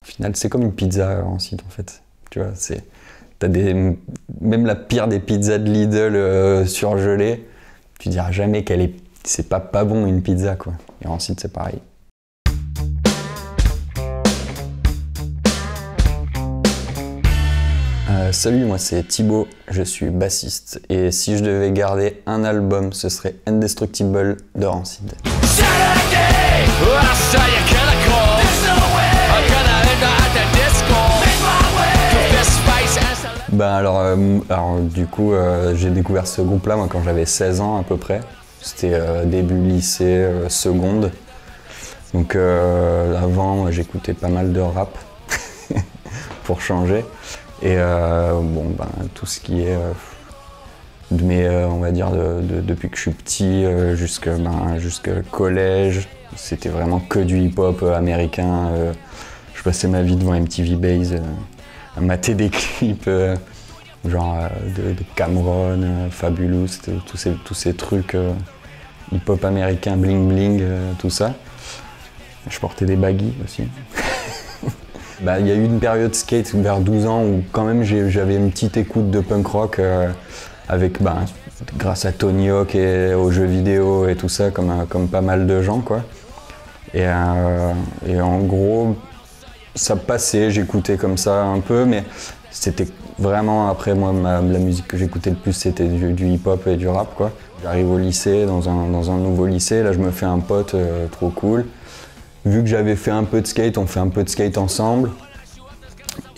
Au final, c'est comme une pizza Rancid en fait. Tu vois, t'as même la pire des pizzas de Lidl surgelées, tu diras jamais c'est pas bon une pizza quoi. Et Rancid c'est pareil. Salut, moi c'est Thibaut, je suis bassiste et si je devais garder un album, ce serait Indestructible de Rancid. Alors du coup, j'ai découvert ce groupe-là moi quand j'avais 16 ans à peu près. C'était début lycée, seconde. Donc avant, j'écoutais pas mal de rap pour changer. Et tout ce qui est on va dire depuis que je suis petit jusqu'à collège, c'était vraiment que du hip-hop américain. Je passais ma vie devant MTV Base à mater des clips de Cameron, Fabulous, tous ces trucs hip-hop américain, bling bling, tout ça. Je portais des baggy aussi. Il y a eu une période skate vers 12 ans où quand même j'avais une petite écoute de punk rock grâce à Tony Hawk et aux jeux vidéo et tout ça, comme pas mal de gens quoi. Et en gros, ça passait, j'écoutais comme ça un peu, mais c'était vraiment après moi la musique que j'écoutais le plus c'était du hip-hop et du rap quoi. J'arrive au lycée, dans un nouveau lycée, là je me fais un pote trop cool. Vu que j'avais fait un peu de skate, on fait un peu de skate ensemble.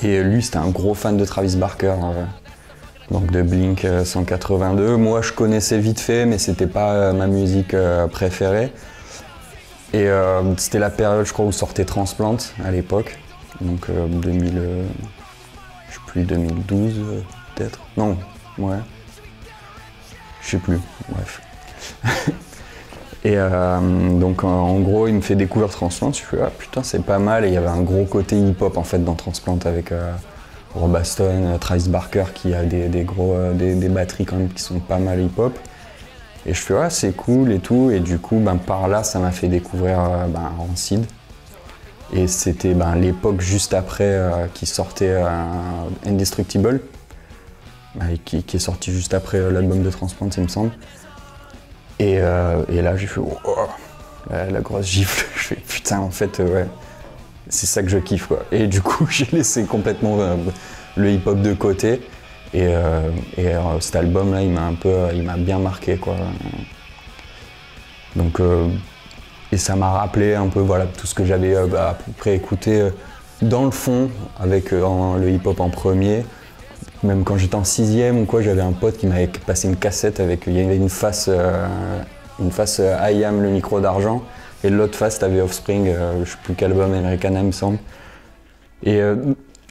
Et lui, c'était un gros fan de Travis Barker, donc de Blink 182. Moi, je connaissais vite fait, mais c'était pas ma musique préférée. Et c'était la période, je crois, où sortait Transplant à l'époque. Donc 2012 peut-être. Non, ouais. Je sais plus, bref. Et donc en gros il me fait découvrir Transplant, je fais ah putain c'est pas mal et il y avait un gros côté hip-hop en fait dans Transplant avec Rob Aston, Travis Barker qui a des batteries quand même qui sont pas mal hip-hop. Et je fais ah c'est cool et tout et du coup par là ça m'a fait découvrir Rancid. Et c'était l'époque juste après qui sortait Indestructible, qui est sorti juste après l'album de Transplant il me semble. Et là j'ai fait oh, la grosse gifle, je fais putain en fait ouais, c'est ça que je kiffe quoi. Et du coup j'ai laissé complètement le hip-hop de côté et cet album là il m'a bien marqué quoi. Donc et ça m'a rappelé un peu voilà tout ce que j'avais à peu près écouté dans le fond avec le hip-hop en premier. Même quand j'étais en 6e ou quoi, j'avais un pote qui m'avait passé une cassette il y avait une face I Am, le micro d'argent, et l'autre face t'avais Offspring, je sais plus quel album, Americana il me semble. Et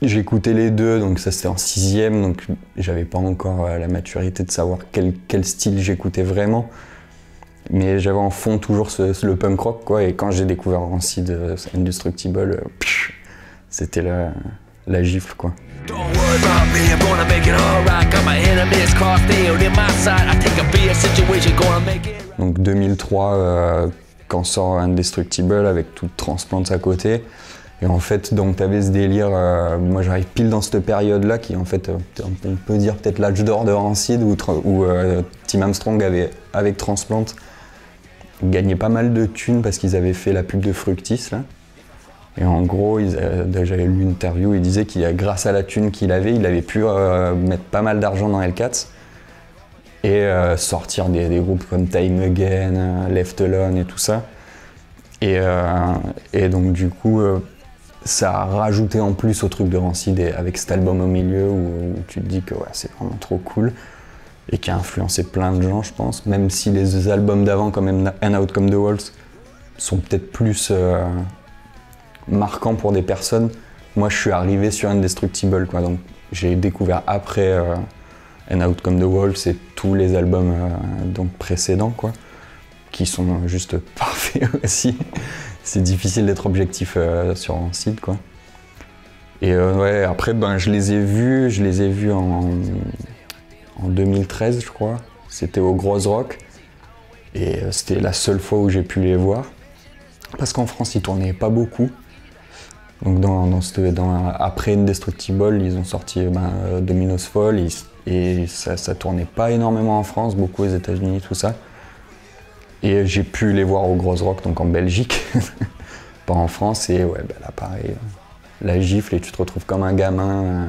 j'écoutais les deux, donc ça c'était en 6e, donc j'avais pas encore la maturité de savoir quel style j'écoutais vraiment. Mais j'avais en fond toujours le punk rock quoi, et quand j'ai découvert Rancid Indestructible, c'était la gifle quoi. Donc 2003, quand sort Indestructible avec tout Transplant à côté. Et en fait, donc t'avais ce délire, moi j'arrive pile dans cette période-là qui en fait, on peut dire peut-être l'âge d'or de Rancid où Tim Armstrong avec Transplant gagnait pas mal de thunes parce qu'ils avaient fait la pub de Fructis là. Et en gros, j'avais lu une interview, il disait qu'il grâce à la thune qu'il avait pu mettre pas mal d'argent dans Hellcats et sortir des groupes comme Time Again, Left Alone et tout ça. Et donc du coup, ça a rajouté en plus au truc de Rancid avec cet album au milieu où tu te dis que ouais, c'est vraiment trop cool et qui a influencé plein de gens, je pense. Même si les albums d'avant, comme And Out Come the Wolves, sont peut-être plus marquant pour des personnes. Moi je suis arrivé sur Indestructible quoi, donc j'ai découvert après And Out Come the Wolves et tous les albums donc précédents quoi, qui sont juste parfaits aussi. C'est difficile d'être objectif sur Rancid quoi. Et ouais après je les ai vus en 2013 je crois, c'était au Grosse Rock et c'était la seule fois où j'ai pu les voir parce qu'en France ils tournaient pas beaucoup. Donc après Indestructible, ils ont sorti Domino's Fall et ça tournait pas énormément en France, beaucoup aux États-Unis, tout ça. Et j'ai pu les voir au Grosse Rock, donc en Belgique, pas en France. Et ouais, là pareil, la gifle et tu te retrouves comme un gamin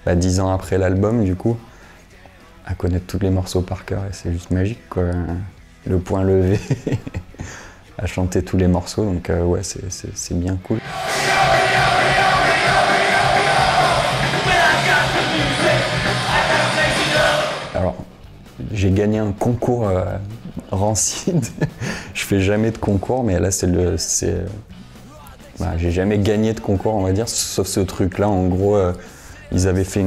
10 ans après l'album du coup, à connaître tous les morceaux par cœur et c'est juste magique quoi. Le point levé, à chanter tous les morceaux, donc ouais c'est bien cool. Alors, j'ai gagné un concours Rancid. Je fais jamais de concours, mais là j'ai jamais gagné de concours, on va dire, sauf ce truc-là. En gros, ils avaient fait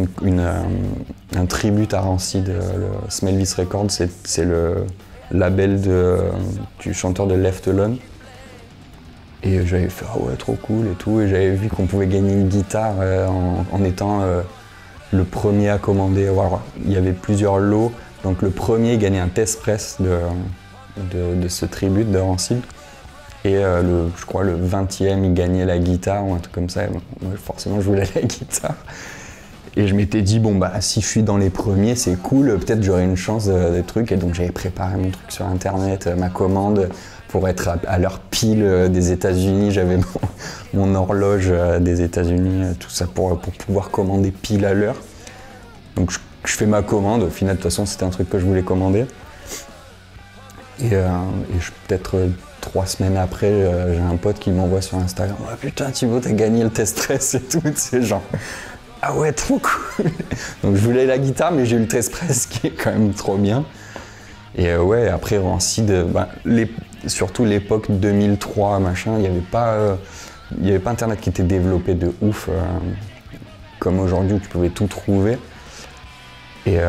un tribute à Rancid. Le Smell This Record, c'est le label du chanteur de Left Alone. Et j'avais fait ah ouais trop cool et tout. Et j'avais vu qu'on pouvait gagner une guitare en étant le premier à commander. Voilà. Il y avait plusieurs lots. Donc le premier gagnait un test press de ce tribute de Rancid. Et je crois le 20e, il gagnait la guitare ou un truc comme ça. Moi, forcément, je voulais la guitare. Et je m'étais dit, bon, si je suis dans les premiers, c'est cool, peut-être j'aurai une chance des trucs. Et donc j'avais préparé mon truc sur Internet, ma commande, pour être à l'heure pile des États-Unis. J'avais mon horloge des États-Unis, tout ça pour pouvoir commander pile à l'heure. Donc je fais ma commande. Au final, de toute façon, c'était un truc que je voulais commander. Et peut-être 3 semaines après, j'ai un pote qui m'envoie sur Instagram « Oh putain Thibaut, t'as gagné le test press et tout », c'est genre « Ah ouais, trop cool !» Donc je voulais la guitare, mais j'ai eu le test press qui est quand même trop bien. Et ouais, après Rancid, surtout l'époque 2003, machin, il n'y avait pas Internet qui était développé de ouf, comme aujourd'hui où tu pouvais tout trouver. Et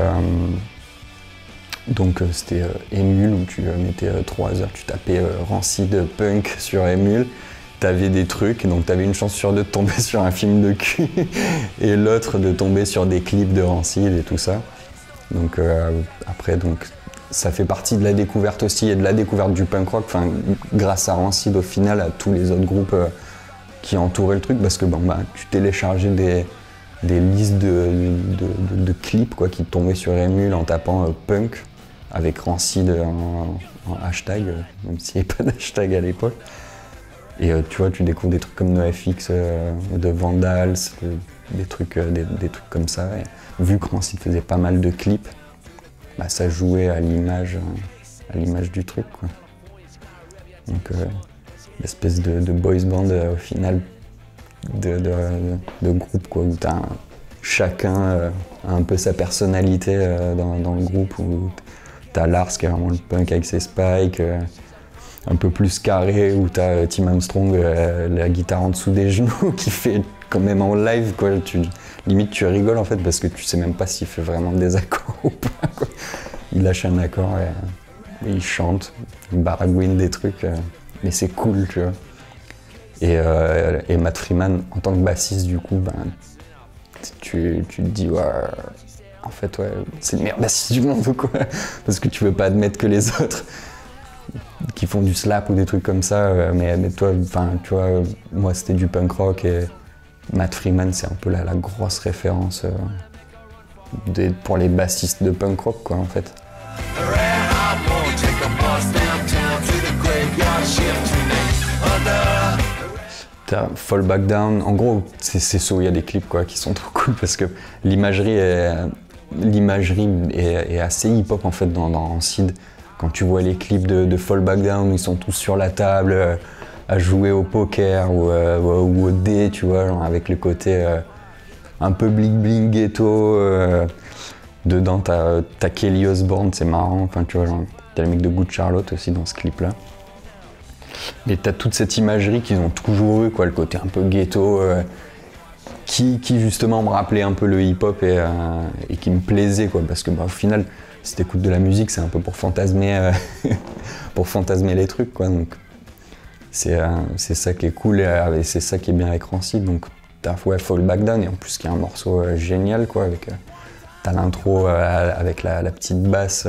donc c'était Emule où tu mettais 3 heures, tu tapais Rancid punk sur Emule, t'avais des trucs, donc t'avais une chance sur 2 de tomber sur un film de cul et l'autre de tomber sur des clips de Rancid et tout ça. Donc après ça fait partie de la découverte aussi et de la découverte du punk rock, grâce à Rancid au final, à tous les autres groupes qui entouraient le truc, parce que tu téléchargeais des listes de clips quoi, qui tombaient sur Emule en tapant punk avec Rancid en hashtag, même s'il n'y avait pas d'hashtag à l'époque. Et tu vois, tu découvres des trucs comme NoFX, de Vandals, des trucs comme ça. Et vu que Rancid faisait pas mal de clips, ça jouait à l'image du truc, quoi. Donc l'espèce de boys band au final de groupe quoi, où chacun a un peu sa personnalité dans le groupe, où t'as Lars qui est vraiment le punk avec ses spikes, un peu plus carré, où t'as Tim Armstrong la guitare en dessous des genoux qui fait quand même en live quoi, limite tu rigoles en fait parce que tu sais même pas s'il fait vraiment des accords ou pas quoi. Il lâche un accord et il chante, il baragouine des trucs, mais c'est cool tu vois. Et Matt Freeman, en tant que bassiste, du coup, tu te dis, ouais, en fait, ouais, c'est le meilleur bassiste du monde, quoi. Parce que tu veux pas admettre que les autres qui font du slap ou des trucs comme ça, mais toi, tu vois, moi, c'était du punk rock et Matt Freeman, c'est un peu la grosse référence pour les bassistes de punk rock, quoi, en fait. T'as Fall Back Down, en gros c'est ça, il y a des clips quoi, qui sont trop cool parce que l'imagerie est assez hip-hop en fait dans Rancid. Quand tu vois les clips de Fall Back Down, ils sont tous sur la table à jouer au poker ou au dé, tu vois, genre, avec le côté un peu bling bling ghetto. Dedans t'as Kelly Osbourne, c'est marrant, enfin tu vois, genre, t'as le mec de Good Charlotte aussi dans ce clip là. Mais t'as toute cette imagerie qu'ils ont toujours eu, quoi, le côté un peu ghetto, qui justement me rappelait un peu le hip-hop et qui me plaisait, quoi, parce que au final, si t'écoutes de la musique, c'est un peu pour fantasmer les trucs, quoi. Donc c'est ça qui est cool et c'est ça qui est bien avec Rancid. Donc t'as Fall Back Down et en plus qui est un morceau génial, quoi, avec t'as l'intro avec la petite basse.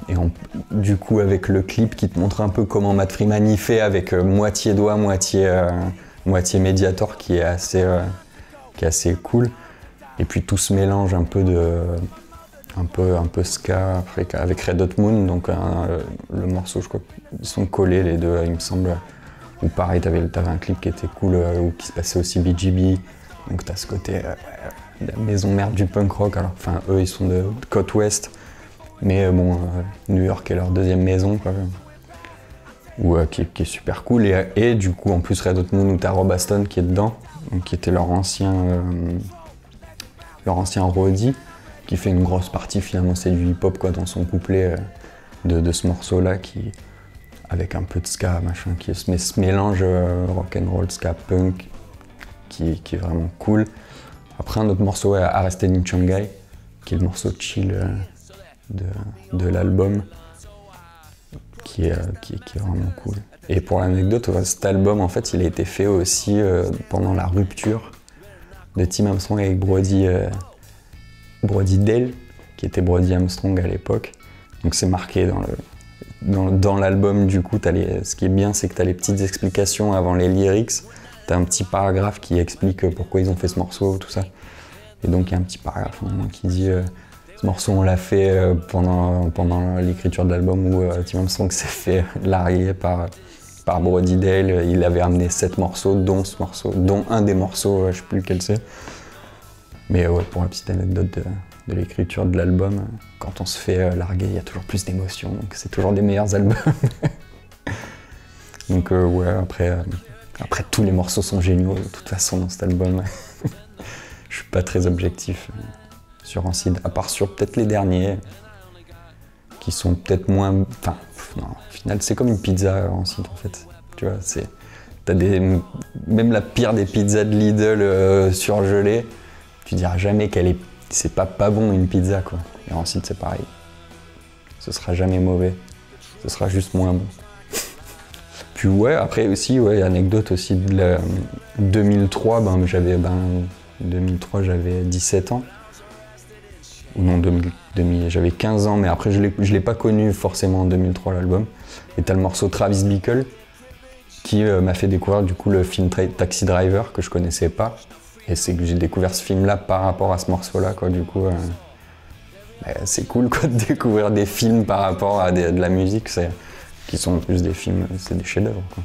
Et du coup avec le clip qui te montre un peu comment Matt Freeman y fait avec moitié doigt, moitié moitié Mediator qui est assez cool. Et puis tout ce mélange un peu ska avec Red Hot Moon, donc le morceau, je crois qu'ils sont collés les deux, il me semble. Ou pareil, t'avais un clip qui était cool, où qui se passait aussi BGB. Donc t'as ce côté la maison mère du punk rock. Alors, enfin, eux, ils sont de côte ouest, mais bon, New York est leur deuxième maison, quoi. Qui est super cool. Et du coup, en plus, Red Hot Moon, où t'as Rob Aston qui est dedans, donc, qui était leur ancien roadie, qui fait une grosse partie, finalement, c'est du hip-hop, quoi, dans son couplet de ce morceau-là, avec un peu de ska, machin, ce mélange rock'n'roll, ska, punk, qui est vraiment cool. Après, un autre morceau, Arrested in Shanghai, qui est le morceau chill de l'album, qui est vraiment cool. Et pour l'anecdote, cet album, en fait, il a été fait aussi pendant la rupture de Tim Armstrong avec Brody Dale, qui était Brody Armstrong à l'époque. Donc c'est marqué dans l'album, du coup, ce qui est bien, c'est que tu as les petites explications avant les lyrics. Tu as un petit paragraphe qui explique pourquoi ils ont fait ce morceau, tout ça. Et donc il y a un petit paragraphe qui dit ce morceau, on l'a fait pendant l'écriture de l'album où Tim Armstrong s'est fait larguer par Brody Dale. Il avait amené 7 morceaux, dont un des morceaux, je sais plus lequel c'est. Mais ouais, pour la petite anecdote de l'écriture de l'album, quand on se fait larguer, il y a toujours plus d'émotions, donc c'est toujours des meilleurs albums. Donc ouais, après tous les morceaux sont géniaux, de toute façon, dans cet album. Je suis pas très objectif sur Rancid, à part sur peut-être les derniers, qui sont peut-être moins... Enfin, non, au final, c'est comme une pizza, Rancid, en fait. Tu vois, même la pire des pizzas de Lidl surgelées, tu diras jamais c'est pas bon une pizza, quoi. Et Rancid, c'est pareil. Ce sera jamais mauvais. Ce sera juste moins bon. Puis ouais, après aussi, ouais, anecdote aussi de 2003, 2003, j'avais 17 ans. Ou non, j'avais 15 ans, mais après je l'ai pas connu forcément en 2003, l'album. Et t'as le morceau Travis Bickle, qui m'a fait découvrir du coup le film Taxi Driver, que je connaissais pas. Et c'est que j'ai découvert ce film-là par rapport à ce morceau-là, quoi. Du coup, c'est cool, quoi, de découvrir des films par rapport à de la musique, qui sont en plus des films, c'est des chefs-d'œuvre, quoi.